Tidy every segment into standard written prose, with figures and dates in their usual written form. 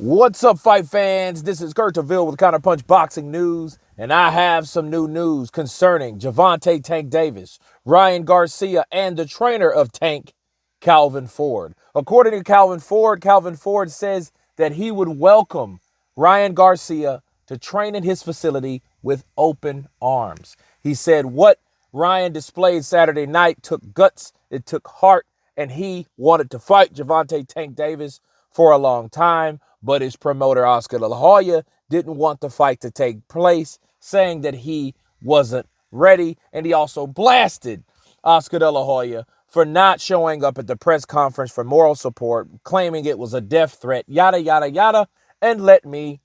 What's up, fight fans? This is Kurt DeVille with Counterpunch Boxing News, and I have some new news concerning Gervonta Tank Davis, Ryan Garcia, and the trainer of Tank, Calvin Ford. According to Calvin Ford says that he would welcome Ryan Garcia to train in his facility with open arms. He said what Ryan displayed Saturday night took guts, it took heart, and he wanted to fight Gervonta Tank Davis for a long time, but his promoter, Oscar De La Hoya, didn't want the fight to take place, saying that he wasn't ready. And he also blasted Oscar De La Hoya for not showing up at the press conference for moral support, claiming it was a death threat, yada, yada, yada. And let me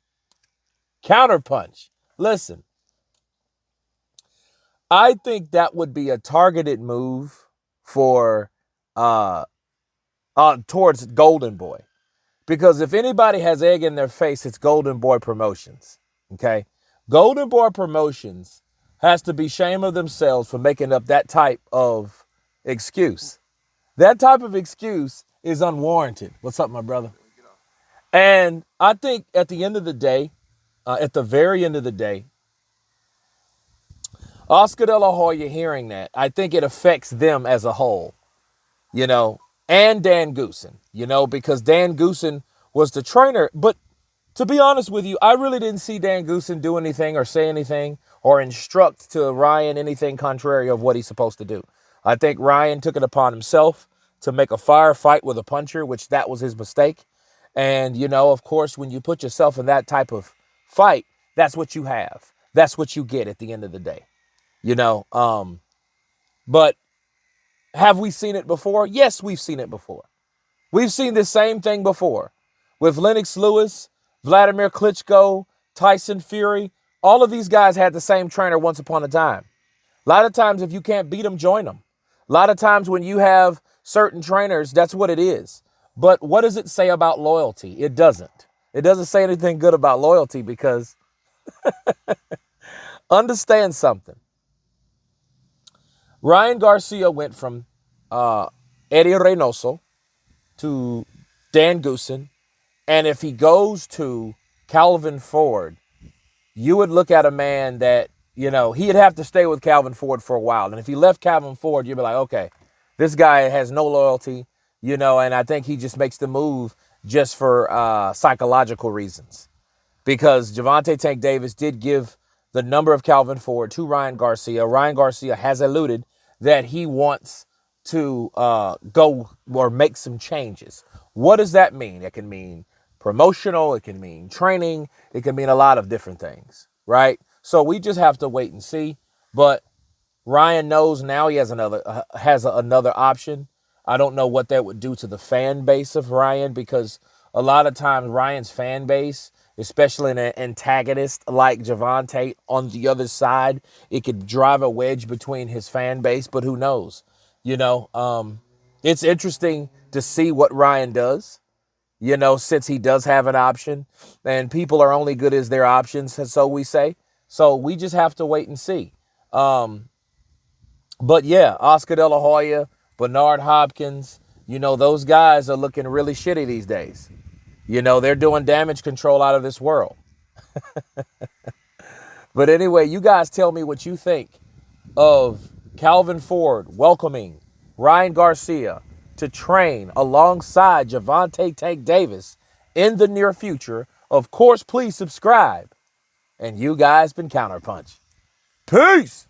counterpunch. Listen, I think that would be a targeted move for towards Golden Boy. Because if anybody has egg in their face, it's Golden Boy Promotions, okay? Golden Boy Promotions has to be ashamed of themselves for making up that type of excuse. That type of excuse is unwarranted. What's up, my brother? And I think at the end of the day, at the very end of the day, Oscar De La Hoya hearing that, I think it affects them as a whole, and Dan Goosen, because Dan Goosen was the trainer. But to be honest with you, I really didn't see Dan Goosen do anything or say anything or instruct to Ryan anything contrary of what he's supposed to do. I think Ryan took it upon himself to make a firefight with a puncher, which that was his mistake. And, of course, when you put yourself in that type of fight, that's what you have. That's what you get at the end of the day, But have we seen it before? Yes, we've seen it before. We've seen the same thing before with Lennox Lewis, Vladimir Klitschko, Tyson Fury. All of these guys had the same trainer once upon a time. A lot of times, if you can't beat them, join them. A lot of times when you have certain trainers, that's what it is. But what does it say about loyalty? It doesn't. It doesn't say anything good about loyalty because understand something. Ryan Garcia went from Eddie Reynoso to Dan Goosen. And if he goes to Calvin Ford, you would look at a man that, he'd have to stay with Calvin Ford for a while. And if he left Calvin Ford, you'd be like, okay, this guy has no loyalty, and I think he just makes the move just for psychological reasons. Because Gervonta Tank Davis did give the number of Calvin Ford to Ryan Garcia. Ryan Garcia has alluded that he wants to go or make some changes. What does that mean? It can mean promotional. It can mean training. It can mean a lot of different things, right? So we just have to wait and see. But Ryan knows now he has another option. I don't know what that would do to the fan base of Ryan, because a lot of times Ryan's fan base, especially an antagonist like Gervonta on the other side, it could drive a wedge between his fan base, but who knows? It's interesting to see what Ryan does, since he does have an option, and people are only good as their options, so we say. So we just have to wait and see. But yeah, Oscar De La Hoya, Bernard Hopkins, those guys are looking really shitty these days. They're doing damage control out of this world. But anyway, you guys tell me what you think of Calvin Ford welcoming Ryan Garcia to train alongside Gervonta Tank Davis in the near future. Of course, please subscribe. And you guys been Counterpunch. Peace!